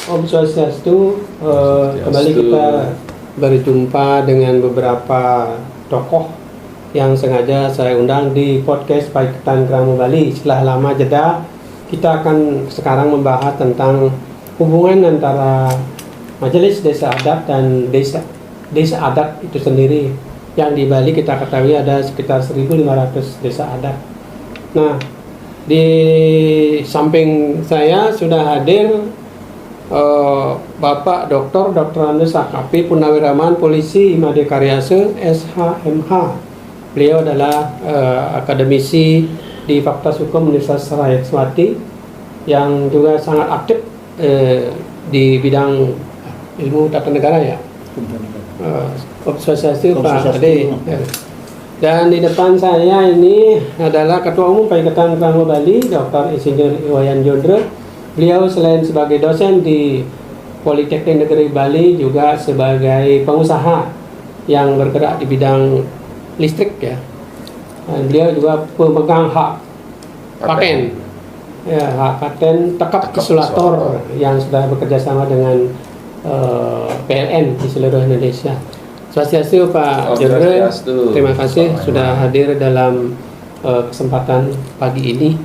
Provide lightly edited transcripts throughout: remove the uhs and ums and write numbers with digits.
Om Swastiastu, kembali kita berjumpa dengan beberapa tokoh yang sengaja saya undang di podcast Paiketan Kerama Bali. Setelah lama jeda, kita akan sekarang membahas tentang hubungan antara Majelis Desa Adat dan desa adat itu sendiri. Yang di Bali kita ketahui ada sekitar 1.500 desa adat. Nah, di samping saya sudah hadir Bapak Dr. Andes AKP Purnawiraman Polisi Imade Karyase SHMH. Beliau adalah akademisi di Fakultas Hukum Universitas Rakyat yang juga sangat aktif di bidang ilmu tata negara ya. Swastiastu Pak Ade. Dan di depan saya ini adalah Ketua Umum Paiketan Kerama Bali, Dr. Insinyur Iwayan Jodre. Beliau selain sebagai dosen di Politeknik Negeri Bali juga sebagai pengusaha yang bergerak di bidang listrik ya. Dan beliau juga pemegang hak paten. Ya, hak paten tekap isolator yang sudah bekerja sama dengan PLN di seluruh Indonesia. Swastiastu Pak Jodre, terima kasih sudah hadir dalam kesempatan pagi ini.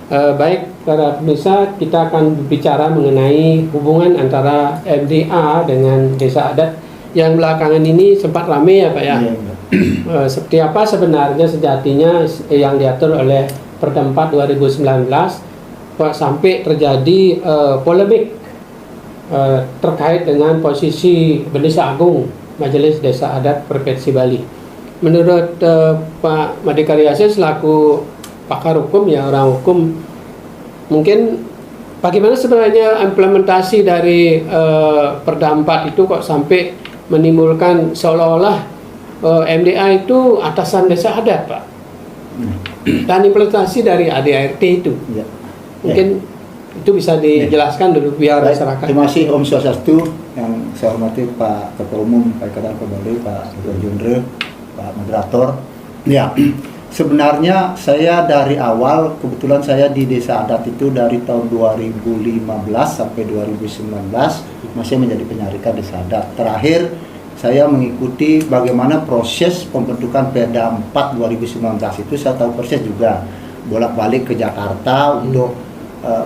Baik para pemirsa, kita akan berbicara mengenai hubungan antara MDA dengan desa adat yang belakangan ini sempat ramai ya Pak ya. Seperti apa sebenarnya sejatinya yang diatur oleh Perda 4 2019 sampai terjadi polemik terkait dengan posisi Bendesa Agung Majelis Desa Adat Provinsi Bali. Menurut Pak Made Karyase selaku pakar hukum ya, orang hukum, mungkin bagaimana sebenarnya implementasi dari Perda 4 itu kok sampai menimbulkan seolah-olah MDA itu atasan desa adat Pak, dan implementasi dari ADART itu mungkin itu bisa dijelaskan dulu biar masyarakat. Terima kasih Om Swastiastu, yang saya hormati Pak Ketua Umum Paiketan Kerama Bali, Pak Jodre, Pak Moderator. Ya, sebenarnya saya dari awal, kebetulan saya di desa adat itu dari tahun 2015 sampai 2019 masih menjadi penyarikan desa adat. Terakhir saya mengikuti bagaimana proses pembentukan Perda 4 2019 itu, saya tahu persis juga, bolak-balik ke Jakarta untuk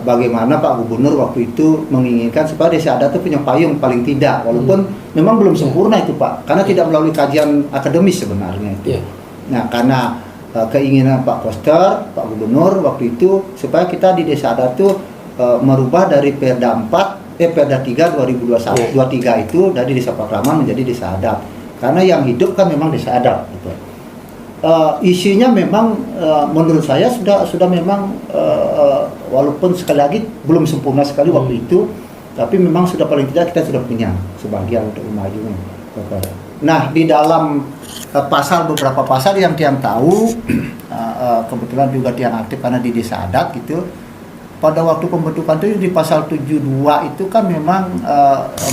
bagaimana Pak Gubernur waktu itu menginginkan supaya desa adat itu punya payung paling tidak, walaupun memang belum sempurna itu Pak, karena tidak melalui kajian akademis sebenarnya itu. Nah, karena keinginan Pak Koster, Pak Gubernur waktu itu supaya kita di desa adat itu merubah dari Perda 3 2021 23 itu dari desa pakraman menjadi desa adat, karena yang hidup kan memang desa adat gitu. Isinya memang menurut saya sudah memang walaupun sekali lagi belum sempurna sekali waktu itu, tapi memang sudah paling tidak kita sudah punya sebagian untuk memajunya. Nah, di dalam beberapa pasal yang Tiang tahu, kebetulan juga Tiang aktif karena di desa adat gitu. Pada waktu pembentukan itu di pasal 72 itu kan memang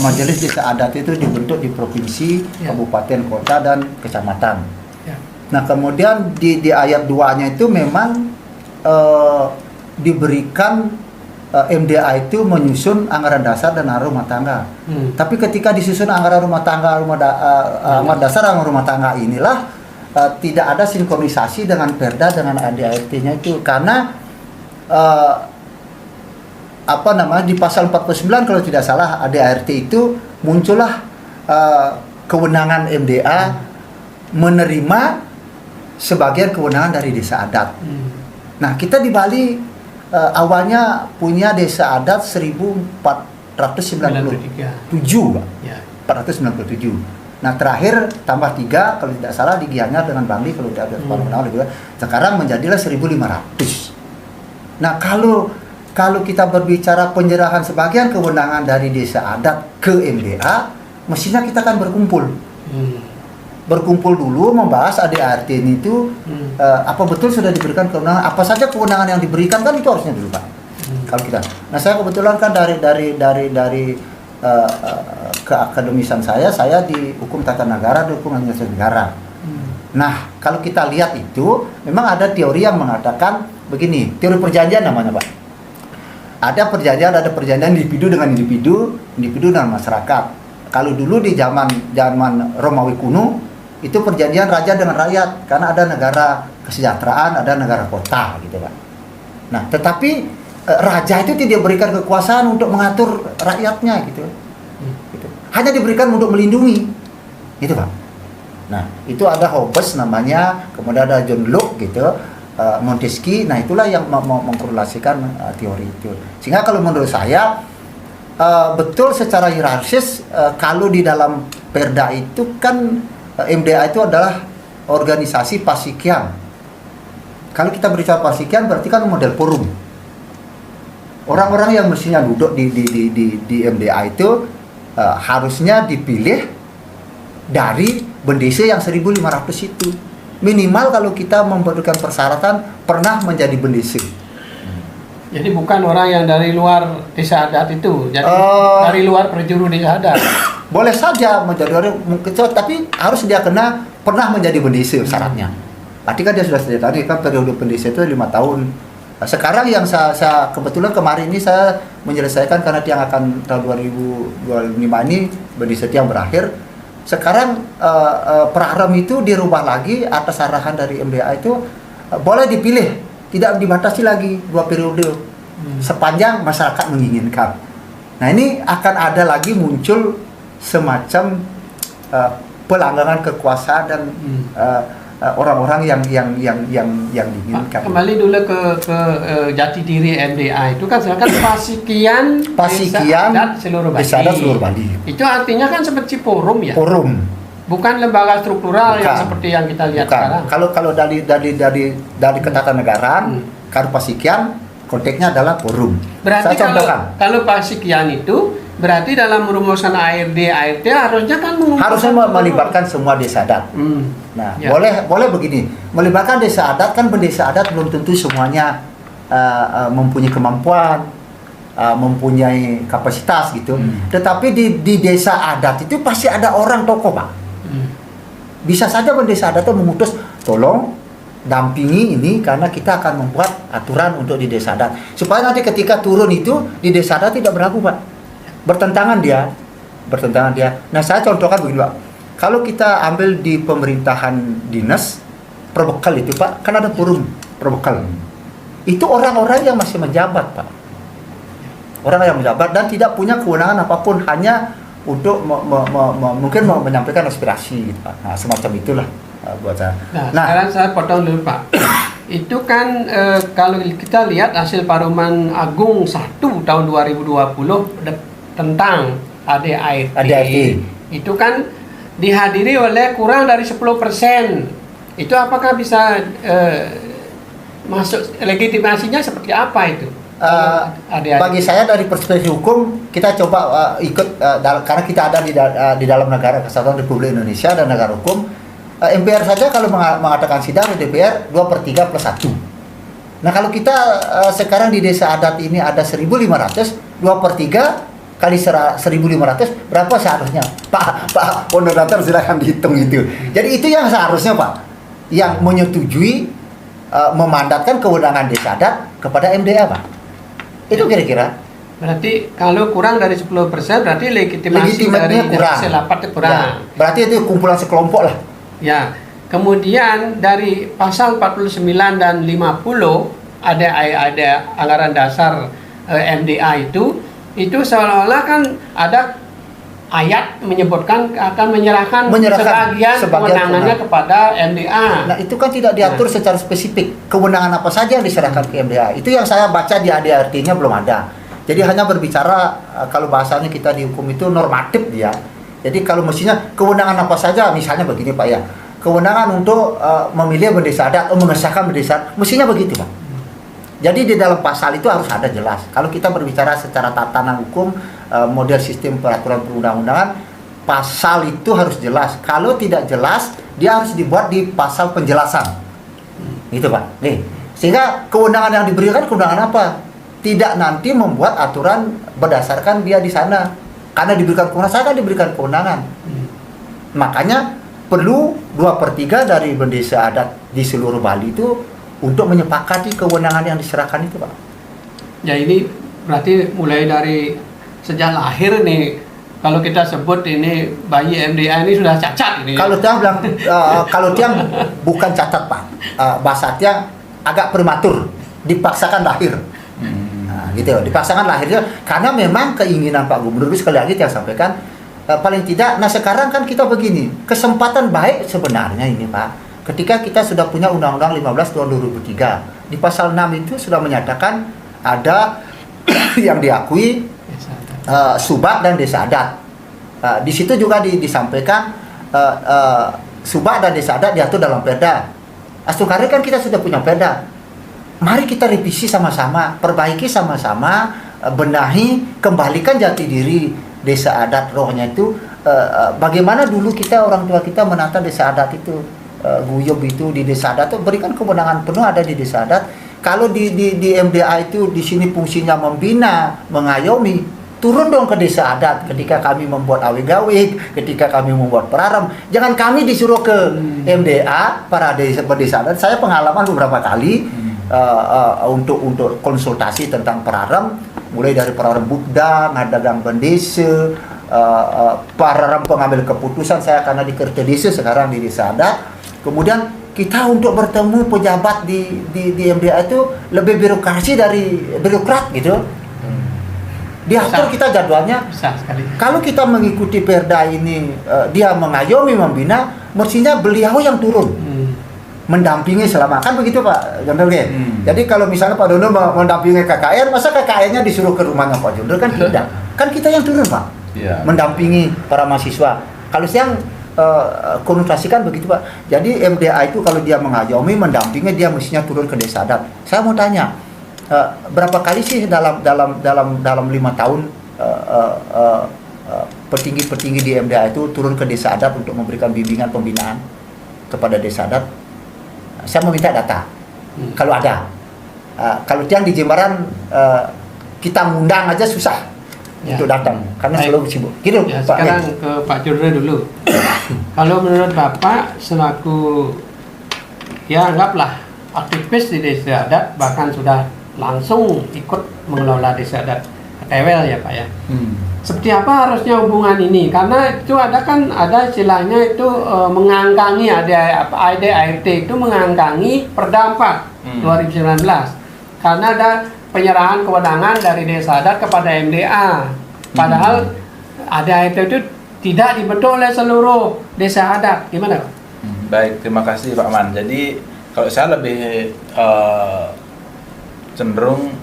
Majelis Desa Adat itu dibentuk di provinsi, kabupaten, kota, dan kecamatan. Nah, kemudian di ayat 2-nya itu memang diberikan MDA itu menyusun anggaran dasar dan anggaran rumah tangga. Tapi ketika disusun anggaran rumah tangga, anggaran dasar, anggaran rumah tangga inilah tidak ada sinkronisasi dengan Perda dengan ADART-nya itu, karena di pasal 49 kalau tidak salah ADART itu muncullah kewenangan MDA menerima sebagian kewenangan dari desa adat. Nah, kita di Bali awalnya punya desa adat 1497 Pak. 497. Nah, terakhir tambah 3 kalau tidak salah di Gianyar dengan Bangli kalau tidak ada sekarang menjadilah 1500. Nah, kalau kita berbicara penyerahan sebagian kewenangan dari desa adat ke MDA, mestinya kita akan berkumpul dulu membahas ADART ini itu apa betul sudah diberikan kewenangan, apa saja kewenangan yang diberikan, kan itu harusnya dulu Pak. Kalau kita, nah saya kebetulan kan dari keakademisan saya di hukum tata negara, di hukum administrasi negara. Nah, kalau kita lihat itu memang ada teori yang mengatakan begini, teori perjanjian namanya Pak. Ada perjanjian individu dengan individu dengan masyarakat. Kalau dulu di zaman Romawi kuno itu perjanjian raja dengan rakyat, karena ada negara kesejahteraan, ada negara kota gitu kan. Nah, tetapi raja itu tidak diberikan kekuasaan untuk mengatur rakyatnya gitu. Hanya diberikan untuk melindungi, gitu Pak. Nah, itu ada Hobbes namanya, kemudian ada John Locke gitu, Montesquieu. Nah, itulah yang mengkorelasikan teori itu. Sehingga kalau menurut saya betul secara hierarkis, kalau di dalam Perda itu kan MDA itu adalah organisasi Pasikian. Kalau kita berbicara Pasikian berarti kan model forum. Orang-orang yang mestinya duduk di MDA itu harusnya dipilih dari bendese yang 1.500 itu. Minimal kalau kita memberikan persyaratan pernah menjadi bendese. Jadi bukan orang yang dari luar desa adat itu, jadi dari luar perjuru desa adat. Boleh saja menjadi orang mungkin, tapi harus dia pernah menjadi bendese syaratnya. Berarti kan dia sudah sedia tadi kan periode bendese itu 5 tahun. Sekarang yang saya kebetulan kemarin ini saya menyelesaikan karena yang akan tahun 2025 ini bendese yang berakhir. Sekarang Praram itu dirubah lagi atas arahan dari MDA itu boleh dipilih, tidak dibatasi lagi 2 periode sepanjang masyarakat menginginkan. Nah, ini akan ada lagi muncul semacam pelanggaran kekuasaan dan orang-orang yang diinginkan. Kembali dulu ke jati diri MDA itu kan sekarang Pasikian Desa Adat seluruh Bali. Itu artinya kan seperti forum ya. Forum. Bukan lembaga struktural yang seperti yang kita lihat sekarang. Kalau dari ketatanegaraan, kalau Pasikian konteksnya adalah forum. Berarti kalau Pasikian itu berarti dalam rumusan ART harusnya kan melibatkan semua desa adat. Nah, ya. boleh begini, melibatkan desa adat kan desa adat belum tentu semuanya mempunyai kemampuan, mempunyai kapasitas gitu. Tetapi di desa adat itu pasti ada orang tokoh Pak. Bisa saja desa adat itu memutus, tolong dampingi ini karena kita akan membuat aturan untuk di desa adat supaya nanti ketika turun itu di desa adat tidak berlaku Pak. Bertentangan dia. Nah, saya contohkan begini Pak. Kalau kita ambil di pemerintahan dinas perbekal itu Pak, kan ada forum perbekal. Itu orang-orang yang masih menjabat Pak. Orang yang menjabat dan tidak punya kewenangan apapun, hanya untuk mungkin menyampaikan aspirasi gitu Pak. Nah, semacam itulah buat saya. Nah, sekarang saya potong dulu Pak. Itu kan kalau kita lihat hasil Paruman Agung 1 tahun 2020 tentang ADART itu kan dihadiri oleh kurang dari 10%. Itu apakah bisa masuk legitimasinya seperti apa itu? Bagi saya dari perspektif hukum kita coba ikut karena kita ada di dalam negara kesatuan Republik Indonesia dan negara hukum. MPR saja kalau mengadakan sidang di DPR 2/3 plus 1. Nah, kalau kita sekarang di desa adat ini ada 1.500, 2/3 kali 1.500 berapa seharusnya? Pak moderator silakan dihitung itu. Jadi itu yang seharusnya Pak, yang menyetujui memandatkan kewenangan desa adat kepada MDA Pak. Itu kira-kira. Berarti kalau kurang dari 10% berarti legitimasi dari hasil rapat kurang. Ya, berarti itu kumpulan sekelompok lah. Ya. Kemudian dari pasal 49 dan 50 ada anggaran dasar MDA itu seolah-olah kan ada ayat menyebutkan akan menyerahkan sebagian kewenangannya kepada MDA. Nah, itu kan tidak diatur secara spesifik kewenangan apa saja yang diserahkan ke MDA. Itu yang saya baca di ADART-nya belum ada. Jadi hanya berbicara kalau bahasanya kita di hukum itu normatif dia. Jadi kalau mestinya kewenangan apa saja, misalnya begini Pak ya, kewenangan untuk memilih bendesa adat, mengesahkan bendesa adat, mestinya begitu Pak. Jadi di dalam pasal itu harus ada jelas. Kalau kita berbicara secara tatanan hukum, model sistem peraturan perundang-undangan, pasal itu harus jelas. Kalau tidak jelas, dia harus dibuat di pasal penjelasan. Gitu Pak. Nih, sehingga kewenangan yang diberikan kewenangan apa? Tidak nanti membuat aturan berdasarkan dia di sana. Karena diberikan kewenangan, saya kan diberikan kewenangan. Makanya perlu 2/3 dari bendesa adat di seluruh Bali itu untuk menyepakati kewenangan yang diserahkan itu Pak. Ya ini berarti mulai dari sejak lahir nih, kalau kita sebut ini bayi MDA ini sudah cacat ini. Kalau Tiang bilang, kalau Tiang bukan cacat Pak, bahasa Tiang agak prematur, dipaksakan lahir. Nah, gitu, dipaksakan lahirnya karena memang keinginan Pak Gubernur sekali lagi Tiang sampaikan, paling tidak. Nah sekarang kan kita begini, kesempatan baik sebenarnya ini Pak, ketika kita sudah punya Undang-Undang 15 tahun 2003 di pasal 6 itu sudah menyatakan ada yang diakui subak dan desa adat. Di situ juga disampaikan subak dan desa adat diatur dalam Perda. Sekarang kan kita sudah punya Perda. Mari kita revisi sama-sama, perbaiki sama-sama, benahi, kembalikan jati diri desa adat rohnya itu. Bagaimana dulu kita orang tua kita menata desa adat itu, guyub itu di desa adat itu berikan kewenangan penuh ada di desa adat. Kalau di MDA itu di sini fungsinya membina, mengayomi, turun dong ke desa adat ketika kami membuat awe-gawe, ketika kami membuat perarem. Jangan kami disuruh ke MDA, para desa adat. Saya pengalaman beberapa kali untuk konsultasi tentang perarem, mulai dari perarem Buddha, ngadagang bendesa, perarem pengambil keputusan. Saya karena di Kerta Desa sekarang di desa adat. Kemudian kita untuk bertemu pejabat di MDA itu lebih birokrasi dari birokrat gitu. Diatur kita jadwalnya. Bisa sekali. Kalau kita mengikuti Perda ini, dia mengayomi, membina, mestinya beliau yang turun, mendampingi selama, kan begitu Pak Jenderal ya. Jadi kalau misalnya Pak Dono mendampingi KKN, masa KKN-nya disuruh ke rumahnya Pak Jenderal, kan tidak. Kan kita yang turun Pak, mendampingi para mahasiswa. Kalau saya konotasikan begitu Pak. Jadi MDA itu kalau dia mengayomi, mendampingi, dia mestinya turun ke desa adat. Saya mau tanya, berapa kali sih dalam 5 tahun petinggi-petinggi di MDA itu turun ke desa adat untuk memberikan bimbingan pembinaan kepada desa adat? Saya meminta data kalau ada. Kalau yang di Jimbaran kita ngundang aja susah untuk datang karena selalu sibuk. Gitu Ya, Pak. sekarang ke Pak Jurdra dulu. Kalau menurut Bapak selaku, ya anggaplah aktivis di desa adat, bahkan sudah langsung ikut mengelola desa adat Tewel ya Pak ya. Seperti apa harusnya hubungan ini? Karena itu ada istilahnya itu mengangkangi, ada ART itu mengangkangi Perda 4 2019. Karena ada penyerahan kewenangan dari desa adat kepada MDA. Padahal ART itu tidak dibentuk oleh seluruh desa adat. Gimana Pak? Baik, terima kasih Pak Man. Jadi kalau saya lebih cenderung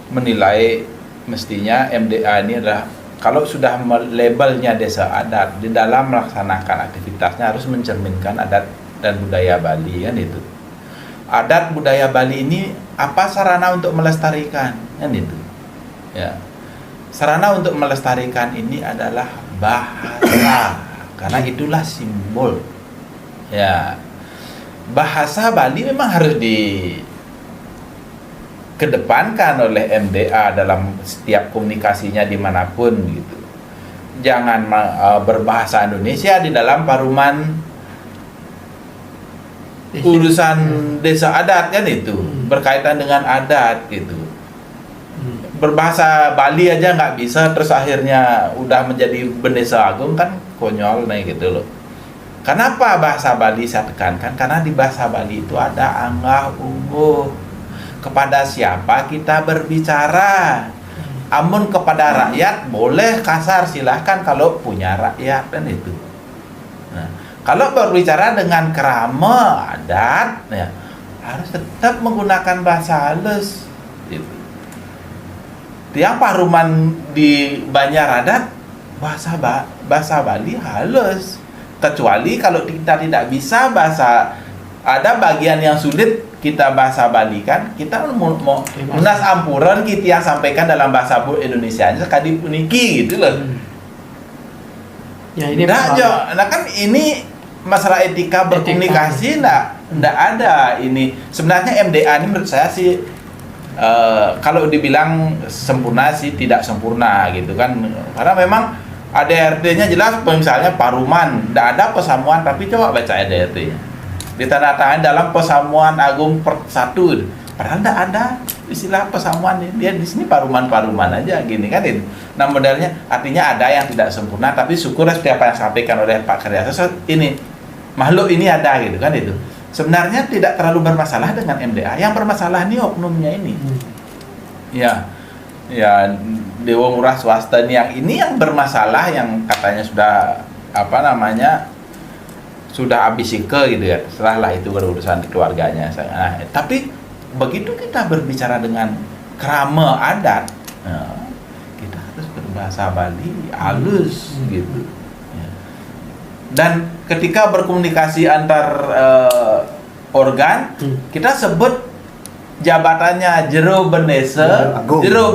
menilai mestinya MDA ini adalah kalau sudah labelnya desa adat, di dalam melaksanakan aktivitasnya harus mencerminkan adat dan budaya Bali, kan itu. Adat budaya Bali ini apa sarana untuk melestarikan, kan itu. Ya. Sarana untuk melestarikan ini adalah bahasa, karena itulah simbol. Ya. Bahasa Bali memang harus dikedepankan oleh MDA dalam setiap komunikasinya dimanapun gitu. Jangan berbahasa Indonesia di dalam paruman urusan desa adat, kan itu berkaitan dengan adat gitu. Berbahasa Bali aja nggak bisa, terus akhirnya udah menjadi bendesa agung, kan konyol nih gitu loh. Kenapa bahasa Bali saya tekankan? Karena di bahasa Bali itu ada anggah ungguh. Kepada siapa kita berbicara. Amun kepada rakyat boleh kasar, silahkan kalau punya rakyat, kan itu. Nah, kalau berbicara dengan kerama adat, ya, harus tetap menggunakan bahasa halus. Gitu. Tiang paruman di Banjar adat bahasa Bali halus. Kecuali kalau kita tidak bisa bahasa, ada bagian yang sulit kita bahasa Bali kan, kita mau munas ampuran kita yang sampaikan dalam bahasa Indonesia sekali puniki gitu loh. Ya ini nah kan ini masalah etika berkomunikasi ndak ada ini. Sebenarnya MDA ini menurut saya sih kalau dibilang sempurna sih tidak sempurna gitu kan, karena memang ADRT-nya jelas, misalnya Paruman, tidak ada pesamuan, tapi coba baca ADRT-nya. Ditandatangani dalam Pesamuan Agung 1, padahal tidak ada. istilah pesamuan dia di sini paruman-paruman aja gini kan itu. Nah modelnya artinya ada yang tidak sempurna, tapi syukur setiap yang disampaikan oleh Pak Karyasa ini makhluk ini ada gitu kan itu. Sebenarnya tidak terlalu bermasalah dengan MDA, yang bermasalah ini oknumnya ini. Ya Dewa Murah swasta ini yang bermasalah, yang katanya sudah sudah habis ike gitu ya, setelah itu berurusan di keluarganya. Nah, tapi begitu kita berbicara dengan krama adat, kita harus berbahasa Bali halus gitu. Dan ketika berkomunikasi antar organ, kita sebut jabatannya Jero Benesa Agung, Jero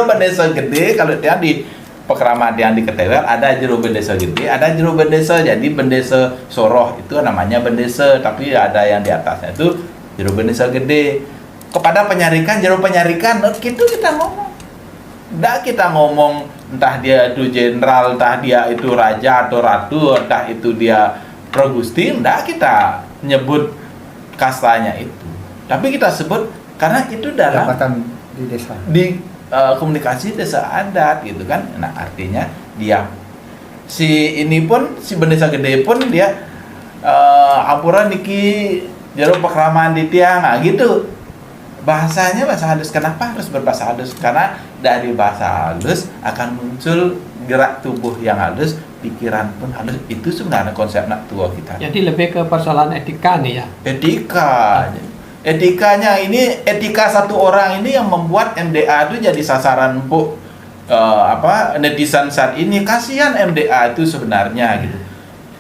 Benesa Gede. Kalau dia di pekraman yang di Ketewel ada Jero Bendesa Gede, ada Jero Bendesa, jadi Bendesa Soroh itu namanya Bendesa, tapi ada yang di atasnya itu Jero Bendesa Gede. Kepada penyarikan, Jero Penyarikan, gitu kita ngomong. Nggak kita ngomong entah dia itu jenderal, entah dia itu raja atau ratu, entah itu dia Progusti, nggak kita nyebut kastanya itu. Tapi kita sebut karena itu dalam jabatan di desa. Komunikasi desa adat gitu kan. Nah artinya dia si Bendesa Gede pun dia ampura niki jero pekraman di tiang gitu. Bahasanya bahasa halus. Kenapa harus berbahasa halus? Karena dari bahasa halus akan muncul gerak tubuh yang halus, pikiran pun halus. Itu sebenarnya konsep anak tua kita. Jadi lebih ke persoalan etika nih ya. Etikanya ini, etika satu orang ini yang membuat MDA itu jadi sasaran empuk netizen saat ini. Kasihan MDA itu sebenarnya gitu.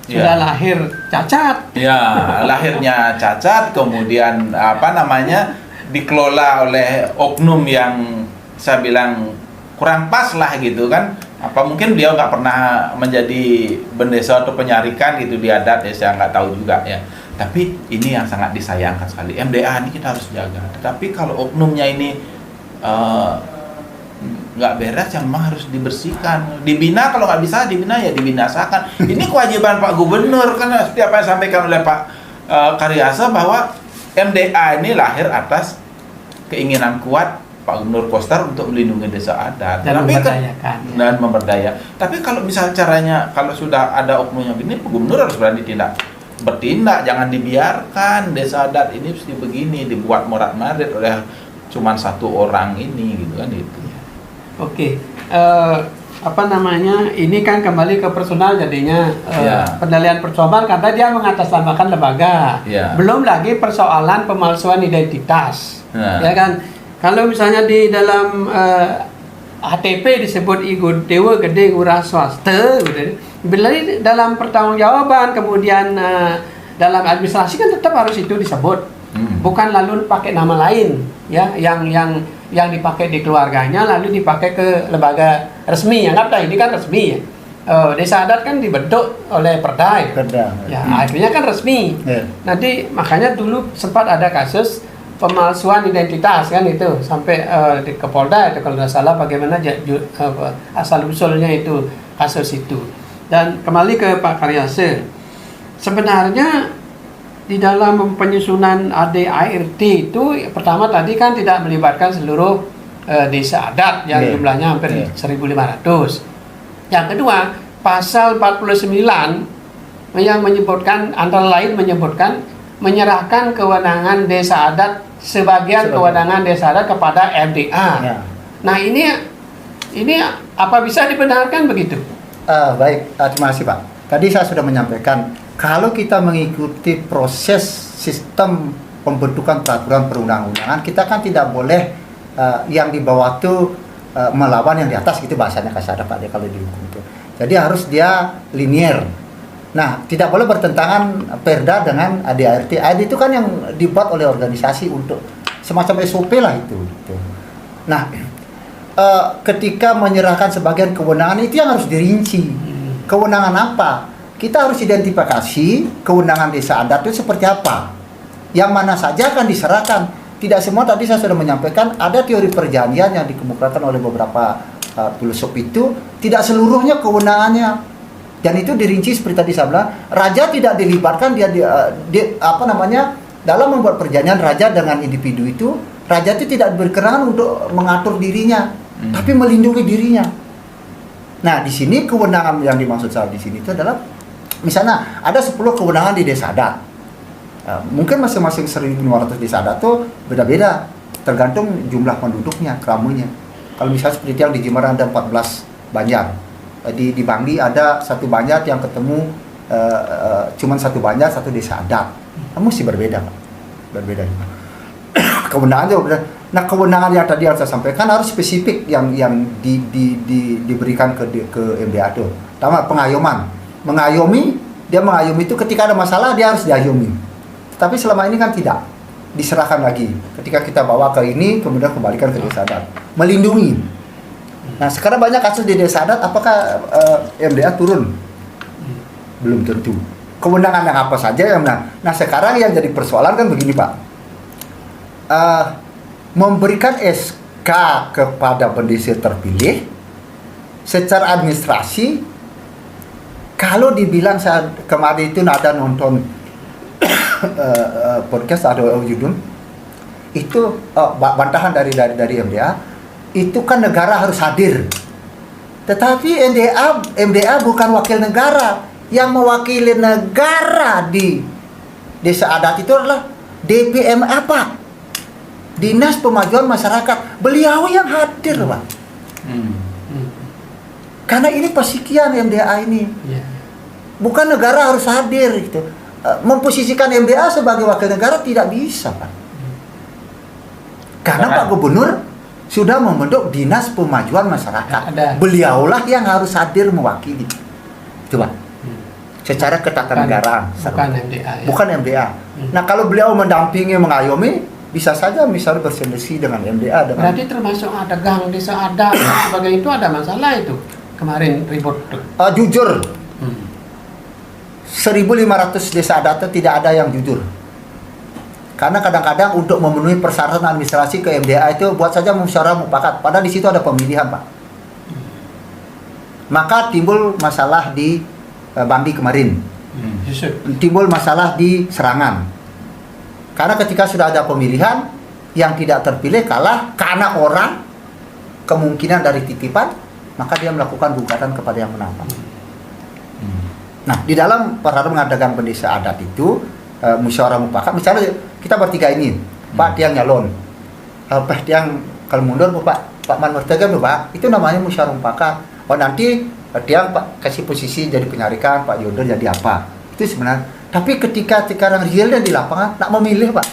Sudah lahir cacat. Ya, lahirnya cacat, kemudian dikelola oleh oknum yang saya bilang kurang pas lah gitu kan. Apa mungkin dia nggak pernah menjadi bendesa atau penyarikan gitu di adat ya, saya nggak tahu juga ya. Tapi ini yang sangat disayangkan sekali. MDA ini kita harus jaga. Tapi kalau oknumnya ini nggak beres, yang memang harus dibersihkan. Dibina, kalau nggak bisa dibina ya dibinasakan. Ini kewajiban Pak Gubernur, karena setiap yang disampaikan oleh Pak Karyasa bahwa MDA ini lahir atas keinginan kuat Pak Gubernur Koster untuk melindungi desa adat dan memberdayakan. Tapi kalau misalnya caranya, kalau sudah ada oknumnya begini, Pak Gubernur harus bertindak, jangan dibiarkan desa adat ini mesti begini, dibuat morat-marit oleh cuman satu orang ini gitu kan itu. Oke. Ini kan kembali ke personal jadinya penilaian percobaan karena dia mengatasnamakan lembaga. Belum lagi persoalan pemalsuan identitas. Ya kan? Kalau misalnya di dalam HTP disebut Dewa Gede Ngurah Swasta gitu. Bila dalam pertanggungjawaban kemudian dalam administrasi kan tetap harus itu disebut. Bukan lalu pakai nama lain ya yang dipakai di keluarganya lalu dipakai ke lembaga resmi. Anggaplah ini kan resmi ya. Desa adat kan dibentuk oleh Perda. Ya, akhirnya kan resmi. Nanti makanya dulu sempat ada kasus pemalsuan identitas kan itu sampai di Kapolda itu kalau nggak salah bagaimana asal usulnya itu kasus itu. Dan kembali ke Pak Karyasa, sebenarnya di dalam penyusunan ADART itu pertama tadi kan tidak melibatkan seluruh desa adat yang jumlahnya hampir 1.500. Yang kedua, pasal 49 yang menyebutkan antara lain menyebutkan menyerahkan kewenangan desa adat sebagian kewenangan desa adat kepada MDA. Nah ini apa bisa dibenarkan begitu? Baik, terima kasih Pak. Tadi saya sudah menyampaikan kalau kita mengikuti proses sistem pembentukan peraturan perundang-undangan, kita kan tidak boleh yang di bawah itu melawan yang di atas, gitu bahasanya kasar Pak dia kalau dihukum itu. Jadi harus dia linier. Nah, tidak boleh bertentangan Perda dengan ADART. ADART itu kan yang dibuat oleh organisasi untuk semacam SOP lah itu. Gitu. Nah, ketika menyerahkan sebagian kewenangan itu yang harus dirinci. Kewenangan apa? Kita harus identifikasi kewenangan desa adat itu seperti apa. Yang mana saja akan diserahkan. Tidak semua, tadi saya sudah menyampaikan ada teori perjanjian yang dikemukakan oleh beberapa filosof itu, tidak seluruhnya kewenangannya. Dan itu dirinci seperti tadi saya bilang, raja tidak dilibatkan, dalam membuat perjanjian raja dengan individu itu, raja itu tidak berkenan untuk mengatur dirinya, tapi melindungi dirinya. Nah, di sini kewenangan yang dimaksud saya di sini itu adalah, misalnya ada 10 kewenangan di desa adat. Mungkin masing-masing 1.500 desa adat itu beda-beda, tergantung jumlah penduduknya, keramunya. Kalau misalnya seperti yang di Jimbaran ada 14 banjar, di Bangli ada satu banjar yang ketemu cuman satu banjar, satu desa adat. Mesti berbeda, Pak. Berbeda. Kewenangannya berbeda. Nah, kewenangan yang tadi yang saya sampaikan harus spesifik yang diberikan ke MDA itu. Pertama, pengayoman. Mengayomi, dia mengayomi itu ketika ada masalah dia harus diayomi. Tapi selama ini kan tidak. Diserahkan lagi. Ketika kita bawa ke ini, kemudian kembalikan ke desa adat. Melindungi. Nah, sekarang banyak kasus di desa adat, apakah MDA turun? Belum tentu. Kewenangan yang apa saja yang nah sekarang yang jadi persoalan kan begini, Pak. Memberikan SK kepada pendesa terpilih secara administrasi, kalau dibilang saya kemarin itu ada nonton podcast atau judul itu bantahan dari MDA, itu kan negara harus hadir, tetapi MDA bukan wakil negara. Yang mewakili negara di desa adat itu adalah DPM apa? Dinas Pemajuan Masyarakat. Beliau yang hadir, Pak. Karena ini pasikian MDA ini. Bukan negara harus hadir gitu. Memposisikan MDA sebagai wakil negara tidak bisa, Pak. Karena Pak Gubernur sudah membentuk Dinas Pemajuan Masyarakat. Beliaulah yang harus hadir mewakili. Itu, Pak. Secara ketatanegaraan, bukan MDA, ya? Bukan MDA. Nah, kalau beliau mendampingi, mengayomi, bisa saja misalnya bersinergi dengan MDA. Berarti termasuk ada gang desa adat dan sebagainya, itu ada masalah itu kemarin ribut. Jujur, 1.500 desa adat tidak ada yang jujur. Karena kadang-kadang untuk memenuhi persyaratan administrasi ke MDA itu buat saja musyawarah mufakat. Padahal di situ ada pemilihan, Pak. Maka timbul masalah di Bangli kemarin, timbul masalah di Serangan. Karena ketika sudah ada pemilihan, yang tidak terpilih kalah karena orang, kemungkinan dari titipan, maka dia melakukan gugatan kepada yang menang. Nah, di dalam perkara mengadakan pendesa adat itu, musyawarah mufakat, misalnya kita bertiga ini, Pak Tiang nyalon, Pak Tiang kalau mundur, Pak Man Mertega, Pak, itu namanya musyawarah mufakat. Oh, nanti dia Pak kasih posisi jadi penyarikan, Pak Yodor jadi apa, itu sebenarnya. Tapi ketika sekarang realnya di lapangan nak memilih, Pak,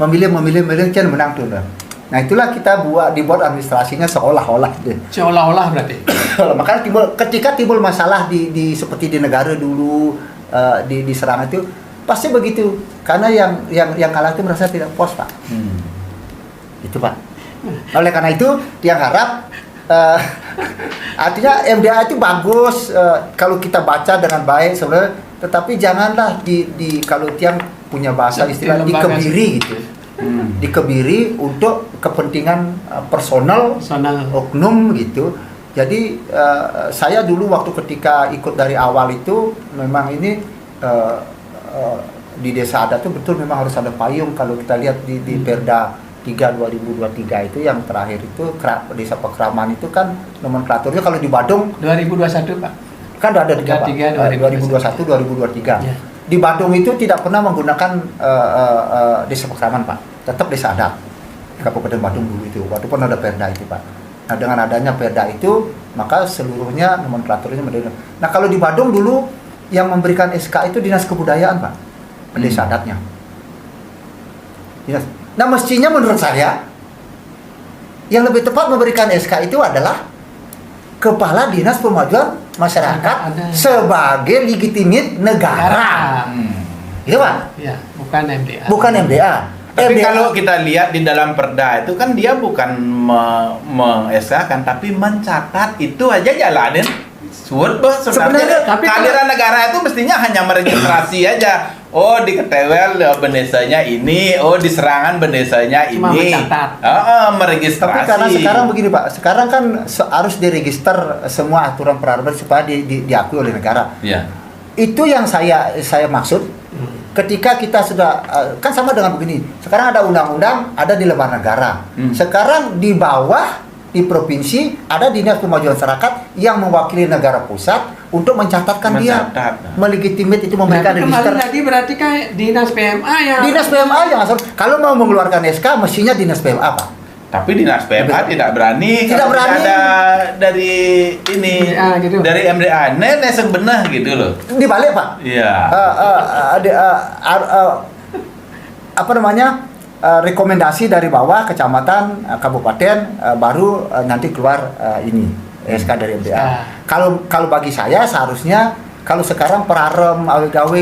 memilih kan menang tuh. Nah, itulah kita dibuat administrasinya seolah-olah berarti. Makanya ketika timbul masalah di seperti di negara dulu, di Serangan itu pasti begitu, karena yang kalah itu merasa tidak puas, Pak. Itu, Pak. Oleh karena itu dia harap artinya MDA itu bagus kalau kita baca dengan baik sebenarnya, tetapi janganlah di kalau tiang punya bahasa istilah dikebiri gitu. Dikebiri untuk kepentingan personal oknum gitu. Jadi saya dulu waktu ketika ikut dari awal itu memang ini di desa adat itu betul memang harus ada payung. Kalau kita lihat di Perda 3 2023 itu yang terakhir itu desa Pekraman itu kan nomenklaturnya kalau di Badung 2021, Pak. Kan ada 2021 2023. Ya. Di Badung itu tidak pernah menggunakan desa Pekraman, Pak. Tetap desa adat. Kabupaten Badung dulu itu. Walaupun ada Perda itu, Pak. Nah, dengan adanya Perda itu, maka seluruhnya nomenklaturnya berbeda. Nah, kalau di Badung dulu yang memberikan SK itu Dinas Kebudayaan, Pak. Desa adatnya. Dinas. Nah, mestinya menurut saya yang lebih tepat memberikan SK itu adalah Kepala Dinas Pemajuan Masyarakat sebagai legitimate negara. Gitu, Pak? Ya, bukan MDA. Bukan MDA. Tapi kalau kita lihat di dalam Perda itu kan dia bukan meng-SK-kan, tapi mencatat itu aja jalanin. Sebenarnya kehadiran negara itu mestinya hanya meregistrasi aja. Oh, di Ketewel bendesanya ini, oh di Serangan bendesanya cuma ini. Meregistrasi. Tapi karena sekarang begini, Pak, sekarang kan harus diregister semua aturan peradaban supaya diakui oleh negara. Ya. Itu yang saya maksud. ketika kita sudah kan sama dengan begini. Sekarang ada undang-undang, ada di lembar negara. Sekarang di bawah di provinsi ada dinas pemajuan masyarakat yang mewakili negara pusat untuk mencatatkan dia, melegitimate itu memberikan register. Tadi berarti kan dinas PMA yang yang asal kalau mau mengeluarkan SK mestinya dinas PMA Pak. Tapi dinas PMA tidak berani. Tidak kalau berani. Ada dari ini, MDA gitu. dari MDA, nenek sebenarnya gitu loh. Dibalik Pak. Iya. Apa namanya? Rekomendasi dari bawah kecamatan, kabupaten, baru nanti keluar ini SK dari MDA. Kalau bagi saya seharusnya kalau sekarang perarem awe-gawe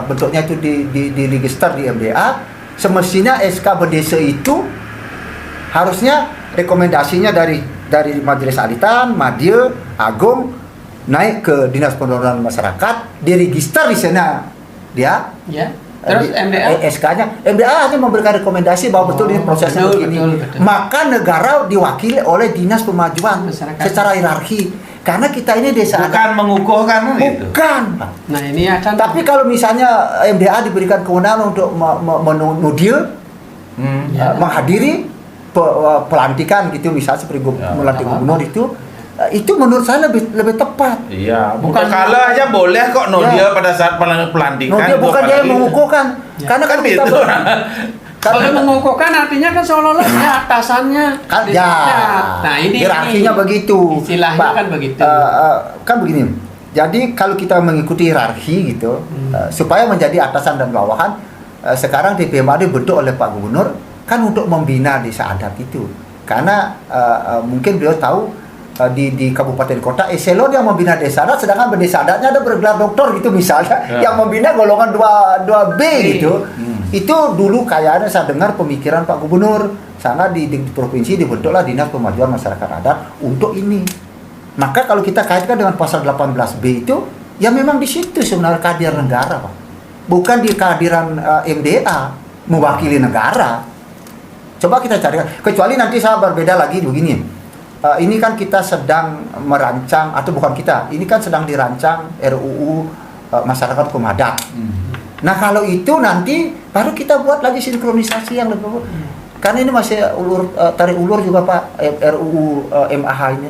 bentuknya itu di register di MDA, semestinya SK berdesa itu harusnya rekomendasinya dari Majelis Alitan, Madya, Agung naik ke Dinas Pembangunan Masyarakat, diregister di sana dia. Ya. Terus MDA SK-nya, MDA hanya memberikan rekomendasi bahwa betul ini prosesnya begini. Betul. Maka negara diwakili oleh Dinas Pemajuan Masyarakat. secara hierarki. Karena kita ini desa Bukan mengukuhkan gitu. bukan, Pak. Nah ini akan. Tapi kalau misalnya MDA diberikan kewenangan untuk menudil, Ya. menghadiri pelantikan gitu, misalnya seperti melantik gubernur itu menurut saya lebih tepat. Iya, Bukan- bukan kalau aja boleh kok dia pada saat pelantikan. Dia bukan dia yang mengukuhkan. Ya. Karena Kan kan kita gitu. Kalau mengukuhkan artinya kan seolah-olah dia atasannya. kan Di- ya, Nah ini hierarkinya begitu. Istilahnya Pak. kan begitu. Kan begini. Jadi kalau kita mengikuti hierarki gitu, supaya menjadi atasan dan bawahan, sekarang di PMA dibentuk oleh Pak Gubernur kan untuk membina desa adat itu. Karena mungkin beliau tahu di kabupaten kota eselon yang membina desa adat, sedangkan desa adatnya ada bergelar doktor gitu misalnya, yang membina golongan 2B gitu. Itu dulu kayaknya saya dengar pemikiran Pak Gubernur, sangat di provinsi dibentuklah Dinas Pemajuan Masyarakat Adat untuk ini. Maka kalau kita kaitkan dengan pasal 18B itu, ya memang di situ sebenarnya kehadiran negara, Pak. Bukan di kehadiran MDA mewakili negara. Coba kita cari, kecuali nanti saya berbeda lagi begini. Ini kan kita sedang merancang, atau bukan kita, ini kan sedang dirancang RUU Masyarakat Hukum Adat. Nah kalau itu nanti baru kita buat lagi sinkronisasi yang lebih. Karena ini masih tarik ulur juga Pak, RUU MAH ini.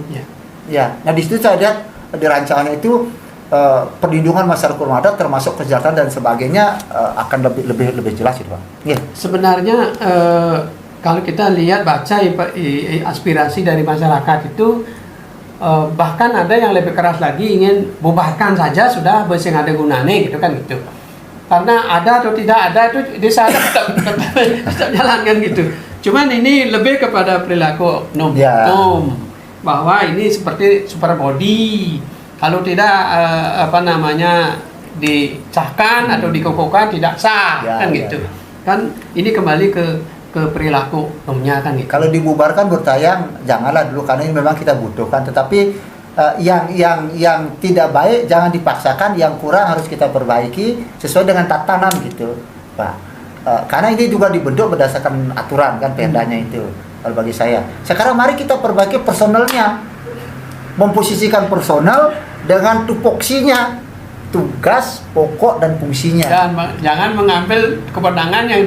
Ya. Nah di situ saya lihat di rancangannya itu perlindungan masyarakat hukum adat termasuk kejahatan dan sebagainya akan lebih jelas itu Pak. Yeah. Sebenarnya kalau kita lihat baca aspirasi dari masyarakat itu bahkan ada yang lebih keras lagi ingin bubarkan saja sudah bersing ada gunanya gitu kan gitu. Karena ada atau tidak ada itu desa ada tetap jalankan gitu. Cuman ini lebih kepada perilaku oknum. Bahwa ini seperti super body. Kalau tidak dicahkan atau dikukuhkan tidak sah kan gitu. Kan ini kembali ke perilaku oknumnya kan gitu. Kalau dibubarkan bertayang janganlah dulu karena ini memang kita butuhkan, tetapi yang tidak baik jangan dipaksakan, yang kurang harus kita perbaiki sesuai dengan tatanan gitu, Pak. Karena ini juga dibentuk berdasarkan aturan kan perdanya itu. Kalau bagi saya, sekarang mari kita perbaiki personelnya, memposisikan personel dengan tupoksinya, tugas pokok dan fungsinya. Dan jangan mengambil kewenangan yang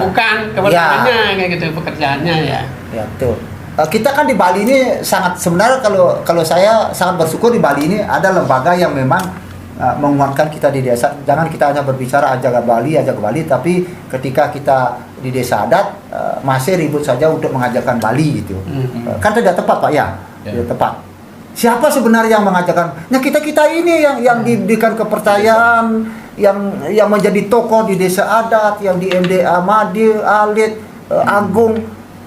bukan kewenangannya kayak gitu pekerjaannya ya. Ya betul. Kita kan di Bali ini sebenarnya kalau saya sangat bersyukur di Bali ini ada lembaga yang memang menguatkan kita di desa. Jangan kita hanya berbicara aja ke Bali, tapi ketika kita di desa adat masih ribut saja untuk mengajarkan Bali gitu. Kan tidak tepat Pak ya. Tidak tepat. Siapa sebenarnya yang mengajarkan? Nah kita ini yang diberikan kepercayaan, yang menjadi tokoh di desa adat, yang di MDA, Madya, Alit, Agung,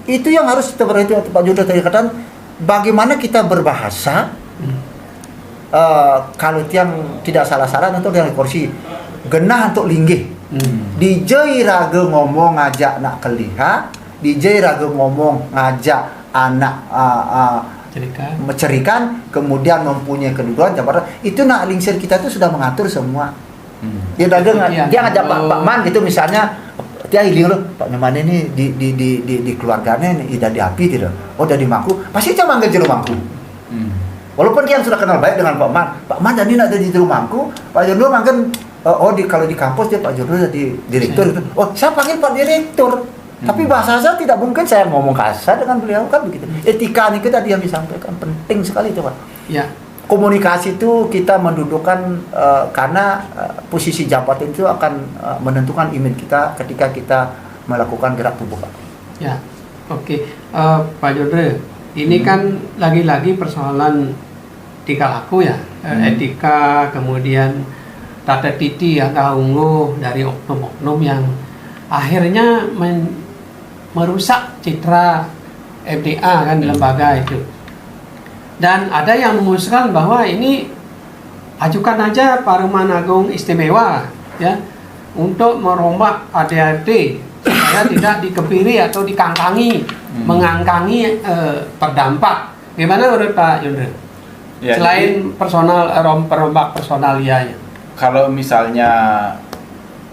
itu yang harus kita perhatikan. Pak Jodoh tadi katakan, bagaimana kita berbahasa, kalau yang tidak salah-salah itu dengan kursi, genah untuk linggih, dijai raga ngomong ngajak nak keliha, dijai raga ngomong ngajak anak mencerikan, kemudian mempunyai kedudukan jabatan itu nak lingsir kita itu sudah mengatur semua. Dia ngajak Pak Man gitu misalnya, dia hiling loh Pak Man ini di keluarganya ini dari api tidak, dari Mangku pasti dia manggil jero Mangku. Walaupun dia sudah kenal baik dengan Pak Man jadi nak ada di jero Mangku, Pak Jono manggil kalau di kampus dia Pak Jodoh jadi direktur gitu. Oh, saya panggil Pak Direktur. Tapi bahasa saya tidak mungkin saya ngomong kasar dengan beliau kan begitu. Etika ini tadi yang disampaikan penting sekali itu Pak. Ya. Komunikasi itu kita mendudukkan karena posisi jabatan itu akan menentukan image kita ketika kita melakukan gerak tubuh Pak. Ya, oke. Pak Jodre, ini kan lagi-lagi persoalan tingkah laku ya, etika, kemudian tata titi angka ungguh dari oknum-oknum yang akhirnya merusak citra MDA kan di lembaga itu. Dan ada yang mengusulkan bahwa ini ajukan aja Parlemen Agung Istimewa ya untuk merombak ADART supaya tidak dikepiri atau dikangkangi, mengangkangi terdampak. Gimana menurut Pak Yundre? Ya, Selain personal perombak personalianya. Kalau misalnya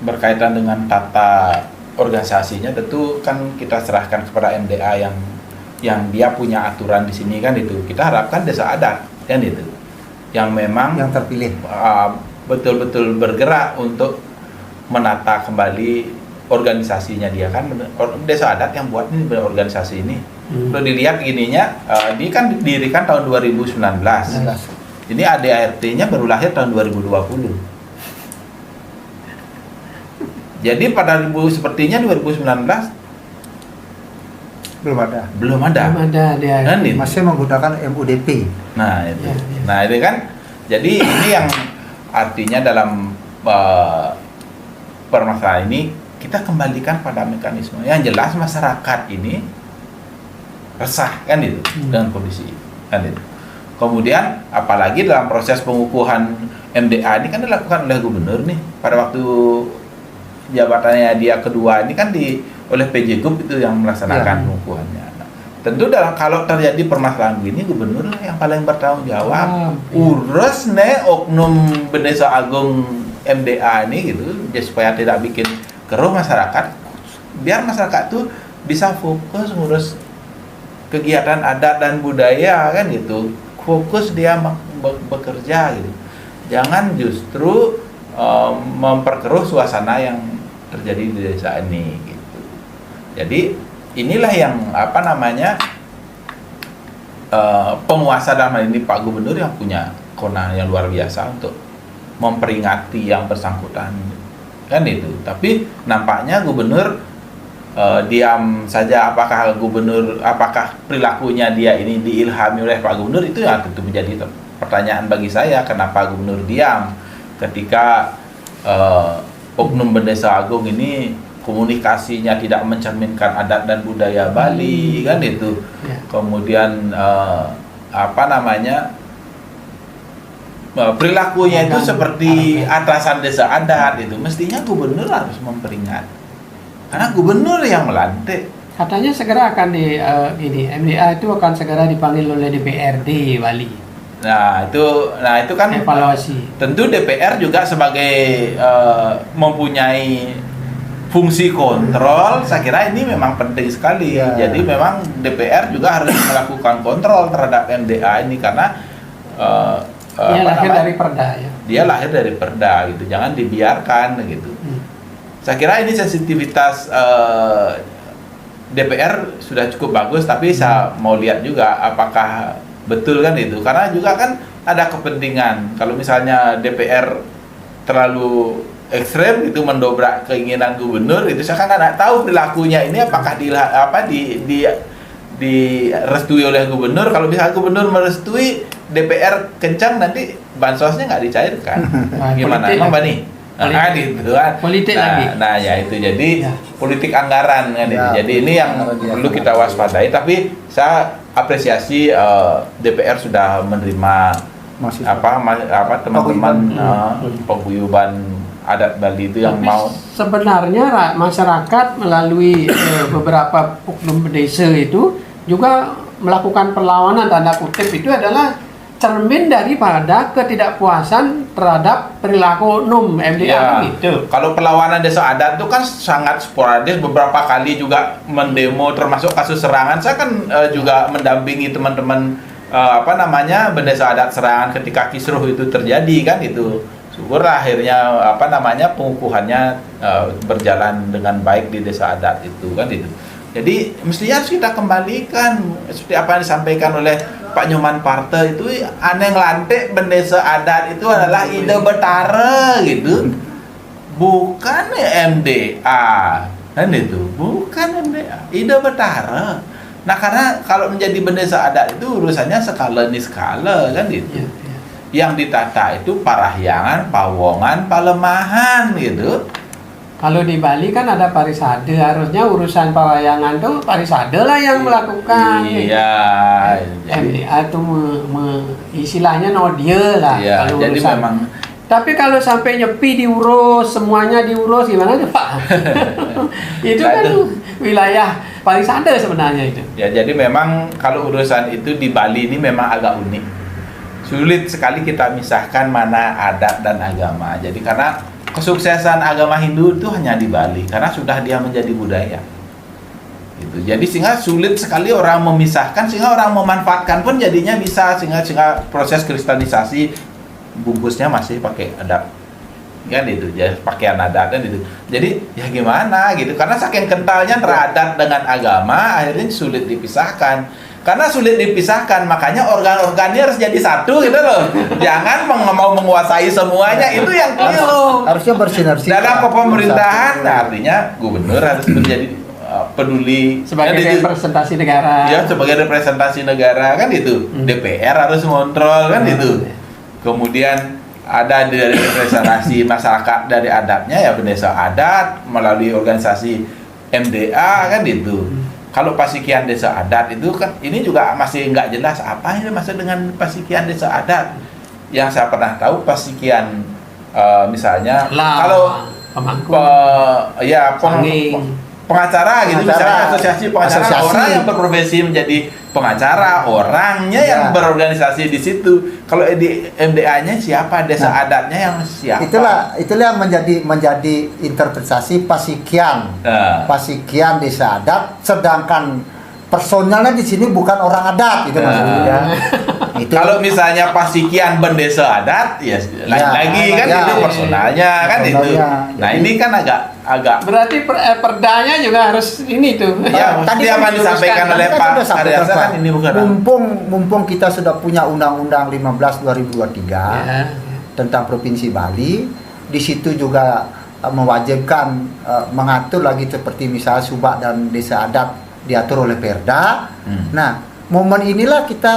berkaitan dengan tata organisasinya, tentu kan kita serahkan kepada MDA yang dia punya aturan di sini kan itu. Kita harapkan desa adat kan itu, yang memang Yang terpilih. betul-betul bergerak untuk menata kembali organisasinya dia kan. Desa adat yang buat ini organisasi ini. Kalau dilihat gininya, ini kan didirikan tahun 2019. Ini ADART-nya baru lahir tahun 2020. Jadi pada sepertinya 2019 Belum ada. Belum ada dia. Kan itu. Masih menggunakan MUDP. Nah itu, Ya, ya. nah itu kan. Jadi ini yang artinya dalam permasalahan ini kita kembalikan pada mekanisme. Yang jelas masyarakat ini resah kan itu dengan kondisi kan itu. Kemudian apalagi dalam proses pengukuhan MDA ini kan dilakukan oleh gubernur nih pada waktu jabatannya dia kedua ini kan oleh PJ Gub itu yang melaksanakan pengukuhannya. Nah, tentu kalau terjadi permasalahan begini gubernur lah yang paling bertanggung jawab. Urus nih oknum Bendesa Agung MDA ini gitu ya, supaya tidak bikin keruh masyarakat, biar masyarakat tuh bisa fokus ngurus kegiatan adat dan budaya kan gitu, fokus dia bekerja gitu, jangan justru memperkeruh suasana yang terjadi di desa ini gitu. Jadi inilah yang penguasa dalam hal ini Pak Gubernur yang punya kewenangan yang luar biasa untuk memperingati yang bersangkutan kan itu. Tapi nampaknya gubernur diam saja. Apakah perilakunya dia ini diilhami oleh Pak Gubernur, itu yang tentu menjadi pertanyaan bagi saya. Kenapa gubernur diam ketika oknum Bendesa Agung ini komunikasinya tidak mencerminkan adat dan budaya Bali kan itu. Kemudian perilakunya itu seperti atasan desa adat itu. Mestinya gubernur harus memperingat, karena gubernur yang melantik. Katanya segera akan MDA itu akan segera dipanggil oleh DPRD Bali. Nah itu kan evaluasi. Tentu DPR juga sebagai mempunyai fungsi kontrol, saya kira ini memang penting sekali. Jadi memang DPR juga harus melakukan kontrol terhadap MDA ini, karena dia lahir dari perda ya. Dia lahir dari perda gitu, jangan dibiarkan gitu. Saya kira ini sensitivitas DPR sudah cukup bagus, tapi saya mau lihat juga apakah betul kan itu, karena juga kan ada kepentingan. Kalau misalnya DPR terlalu ekstrem itu mendobrak keinginan gubernur, itu saya kan nggak tahu perilakunya ini apakah direstui oleh gubernur. Kalau misalnya gubernur merestui, DPR kencang, nanti bansosnya nggak dicairkan. Gimana emang Bani? Gitu kan. Politik lagi. Nah ya itu jadi politik anggaran kan itu. Jadi ini yang perlu kita waspadai. Tapi saya apresiasi DPR sudah menerima teman-teman paguyuban adat Bali itu yang mau. Sebenarnya masyarakat melalui beberapa oknum desa itu juga melakukan perlawanan tanda kutip, itu adalah cermin daripada ketidakpuasan terhadap perilaku oknum MDA gitu. Kalau perlawanan desa adat itu kan sangat sporadis, beberapa kali juga mendemo, termasuk kasus serangan. Saya kan juga mendampingi teman-teman bendesa adat Serangan ketika kisruh itu terjadi kan itu. Syukurlah akhirnya pengukuhannya berjalan dengan baik di desa adat itu kan itu. Jadi mestinya harus kita kembalikan seperti apa yang disampaikan oleh Pak Nyoman Parte itu, aneh lantik bendesa adat itu adalah ide Betara gitu, bukan MDA kan itu, bukan MDA, ide Betara. Nah karena kalau menjadi bendesa adat itu urusannya skala niskala kan gitu. Yang ditata itu parahyangan, pawongan, palemahan gitu. Kalau di Bali kan ada parisade, harusnya urusan parayangan tuh parisade lah yang melakukan. Iya. MDA itu istilahnya nodia lah. Iya, kalau jadi urusan. memang. Tapi kalau sampai nyepi diurus, semuanya diurus gimana tuh Pak? Itu kan wilayah parisade sebenarnya itu. Ya jadi memang kalau urusan itu di Bali ini memang agak unik. Sulit sekali kita misahkan mana adat dan agama. Jadi karena kesuksesan agama Hindu itu hanya di Bali karena sudah dia menjadi budaya. Gitu. Jadi sehingga sulit sekali orang memisahkan, sehingga orang memanfaatkan pun jadinya bisa, sehingga proses kristenisasi bungkusnya masih pakai adat. Kan itu, ya pakaian adat kan itu. Jadi ya gimana gitu. Karena saking kentalnya antara adat dengan agama akhirnya sulit dipisahkan. Karena sulit dipisahkan, makanya organ-organnya harus jadi satu gitu loh. Jangan mau menguasai semuanya, itu yang keliru. Harusnya bersinergi Dalam pemerintahan, artinya gubernur harus menjadi peduli Sebagai kan, representasi negara. ya sebagai representasi negara kan itu. DPR harus mengontrol kan itu. Kemudian ada dari representasi masyarakat dari adatnya ya bendesa adat melalui organisasi MDA kan itu. Kalau Pasikian Desa Adat itu kan ini juga masih nggak jelas apa ini maksud dengan Pasikian Desa Adat. Yang saya pernah tahu Pasikian misalnya kalau pemangku, pengacara gitu, misalnya asosiasi pengacara, orang yang berprofesi menjadi pengacara, orangnya yang berorganisasi di situ. Kalau di MDA-nya siapa, desa adatnya yang siapa? Itulah yang menjadi interpretasi Pasikian. Pasikian desa adat, sedangkan personalnya di sini bukan orang adat gitu maksudnya. Itu. Kalau misalnya Pasikian bendesa adat ya lain lagi kan itu personalnya kan itu. Nah, ini kan agak berarti perdanya juga harus ini tuh. Ya, tadi apa disampaikan oleh Pak Aryasa kan ini bukan. Mumpung kita sudah punya Undang-Undang 15/2023 tentang Provinsi Bali, di situ juga mewajibkan mengatur lagi seperti misalnya subak dan desa adat diatur oleh Perda. Nah, momen inilah kita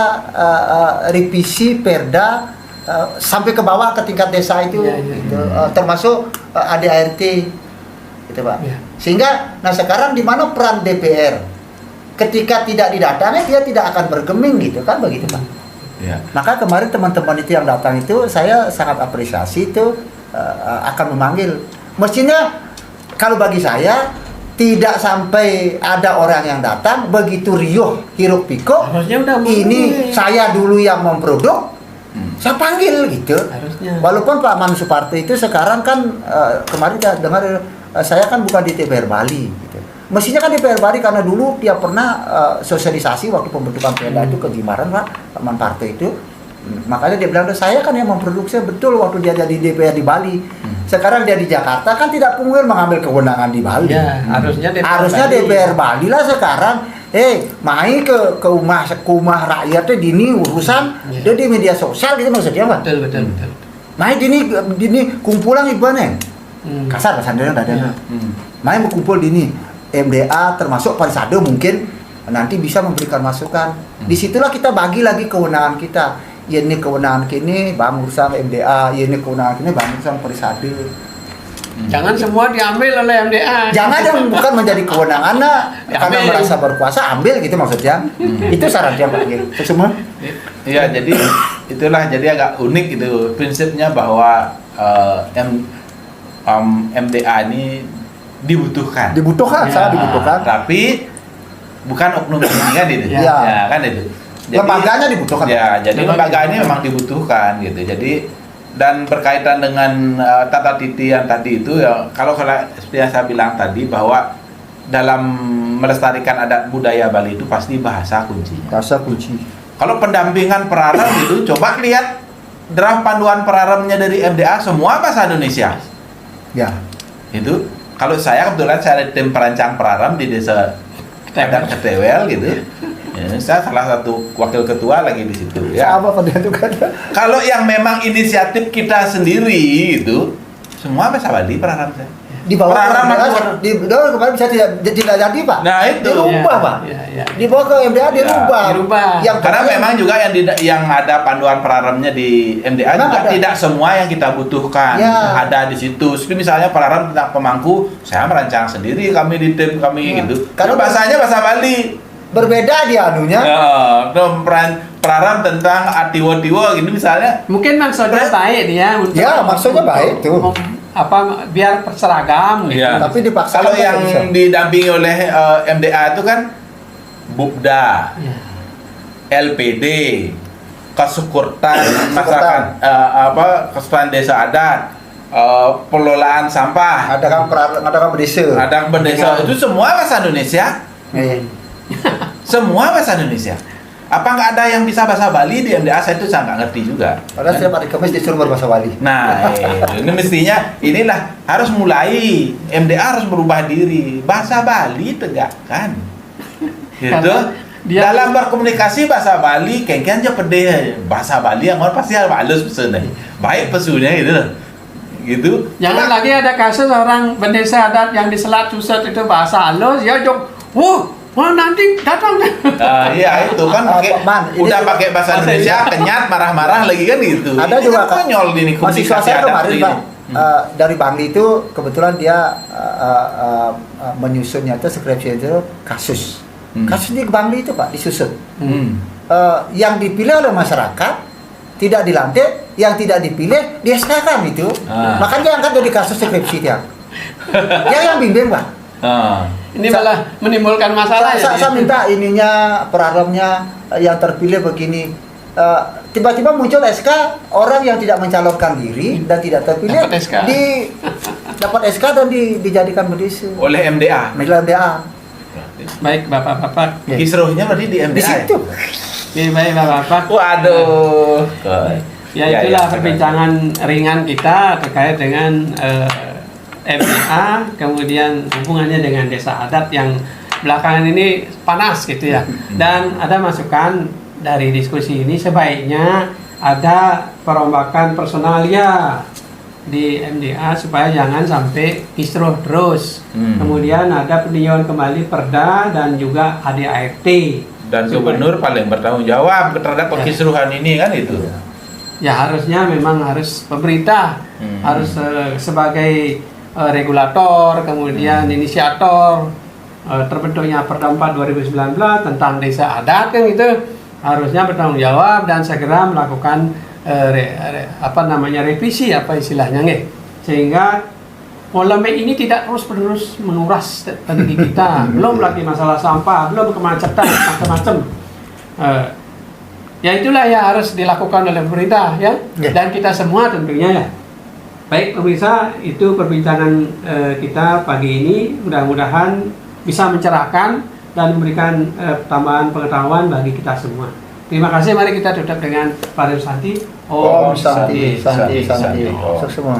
revisi Perda sampai ke bawah ke tingkat desa itu, gitu. Termasuk ADART, gitu Pak. Sehingga, nah sekarang di mana peran DPR? Ketika tidak didatangi, dia tidak akan bergeming, gitu kan, begitu Pak. Maka kemarin teman-teman itu yang datang itu, saya sangat apresiasi itu akan memanggil. Mestinya kalau bagi saya tidak sampai ada orang yang datang begitu riuh hiruk pikuk. Ini saya dulu yang memproduk, saya panggil gitu. Harusnya. Walaupun Pak Man Suparto itu sekarang kan kemarin saya dengar saya kan bukan di DPR Bali. Gitu. Mestinya kan DPR Bali karena dulu dia pernah sosialisasi waktu pembentukan Perda itu ke Gimaran Pak Man Parto itu. Makanya dia bilang, saya kan yang memproduksi betul waktu dia jadi DPR di Bali. Sekarang dia di Jakarta kan tidak mungkin mengambil kewenangan di Bali. Ya, harusnya DPR Bali lah sekarang. Main ke rumah rakyatnya dini urusan dia di media sosial gitu maksudnya Pak. Betul. Main dini kumpulan ibaratnya. Kasar sandalnya ada. Main berkumpul dini MDA termasuk parisade mungkin nanti bisa memberikan masukan. Disitulah kita bagi lagi kewenangan kita. Ya ini kewenangan kini bang urusan MDA, ya ini kewenangan kini bang urusan parisade. Jangan semua diambil oleh MDA. Jangan yang bukan menjadi kewenangan karena merasa berkuasa ambil gitu maksudnya. Itu saran dia Pak. Itu semua. Iya, jadi itulah jadi agak unik itu prinsipnya bahwa MDA ini dibutuhkan. Sangat dibutuhkan. Tapi bukan oknum ini kan itu. Ya kan itu. Jadi, lembaganya dibutuhkan. Ya, jadi lembaga ini memang dibutuhkan gitu. Jadi dan berkaitan dengan tata titi yang tadi itu ya kalau seperti yang saya bilang tadi bahwa dalam melestarikan adat budaya Bali itu pasti bahasa kuncinya. Bahasa kunci. Kalau pendampingan perarang itu coba lihat draft panduan praremnya dari MDA semua bahasa Indonesia. Ya. Itu kalau saya kebetulan saya ada tim perancang prarem di desa Adat Ketewel gitu. Ya, saya salah satu wakil ketua lagi di situ ya. Sama pada itu kan. Kalau yang memang inisiatif kita sendiri itu semua bahasa Bali prarem saya. Di bawah Prarem MDA, aku- di bawah kemarin bisa tidak jadi Pak. Nah, itu. Dirubah Pak. Ya. Di bawah ke MDA dirubah. dirubah. Yang Karena pokoknya- memang juga yang ada panduan praremnya di MDA Memang juga ada. tidak semua yang kita butuhkan Ya. ada di situ. Jadi misalnya prarem tentang pemangku, saya merancang sendiri kami di tim kami Ya. gitu. Karena Karena bahasanya bahasa Bali. berbeda dia anunya. Ya, prarem tentang atiwo-tiwo gitu misalnya. Mungkin maksudnya baik dia untuk Ya, maksudnya baik tuh. biar seragam gitu. Iya. Tapi dipaksakan Kalau kan yang nggak bisa. didampingi oleh MDA itu kan Bupda, Ya. LPD, Kesukurtan masyarakat Kesukurtan Desa Adat, pengelolaan sampah, Ada kan berdesa. ada berdesa itu semua bahasa Indonesia. Iya. Semua bahasa Indonesia. Apa nggak ada yang bisa bahasa Bali di MDA? Saya itu saya nggak ngerti juga. Padahal setiap hari Kamis disuruh berbahasa Bali. Nah, ini mestinya inilah harus mulai MDA harus berubah diri. Bahasa Bali tegakkan. Gitu. Karena dia- Dalam berkomunikasi bahasa Bali, kengkian aja pedih. Bahasa Bali yang orang pasti halus pesennya. Baik pesunya gitu loh. Gitu. Jangan lagi ada kasus orang bendesa adat yang di Selat Suset itu bahasa halus, ya jok, wah nanti datang. Nah, iya itu kan pakai Pak Man, ini udah juga- pakai bahasa Indonesia kenyat marah-marah lagi kan gitu. Ada Ini juga kan konyol ini mahasiswa komunikasi saya adat kemarin ini. Pak dari Bangli itu kebetulan dia menyusunnya itu skripsi itu kasus. Kasus di Bangli itu Pak disusun. Hmm. Yang dipilih oleh masyarakat tidak dilantik, yang tidak dipilih dia SK-kan itu. Makanya dia angkat jadi kasus skripsi dia. Dia yang bimbing Pak. Ah. Ini malah menimbulkan masalah ya. Saya minta ininya praremnya yang terpilih begini. Tiba-tiba muncul SK orang yang tidak mencalonkan diri dan tidak terpilih Dapat SK. dapat SK dan dijadikan berdesa. Oleh MDA. Media MDA. Baik bapak-bapak. Ya. Kisruhnya berarti di MDA. Di situ. Baik bapak-bapak. Waduh. Ya itulah perbincangan ringan kita terkait dengan MDA, kemudian hubungannya dengan desa adat yang belakangan ini panas gitu ya. Dan ada masukan dari diskusi ini sebaiknya ada perombakan personalia di MDA supaya jangan sampai kisruh terus. Kemudian ada peninjauan kembali Perda dan juga ADART. Dan gubernur paling bertanggung jawab terhadap perkisruhan ini kan itu. Ya harusnya memang harus pemerintah harus sebagai regulator, kemudian inisiator terbentuknya Perda 4 2019 tentang desa adat kan itu harusnya bertanggung jawab dan segera melakukan revisi apa istilahnya nggih, sehingga polemik ini tidak terus-menerus menguras energi kita. Belum lagi masalah sampah, belum kemacetan macam-macam. Ya itulah yang harus dilakukan oleh pemerintah ya, dan kita semua tentunya ya. Baik pemirsa, itu perbincangan kita pagi ini. Mudah-mudahan bisa mencerahkan dan memberikan tambahan pengetahuan bagi kita semua. Terima kasih. Mari kita tutup dengan Pak Santi. Om Santi, Santi, Santi. Santi. Sukses semua.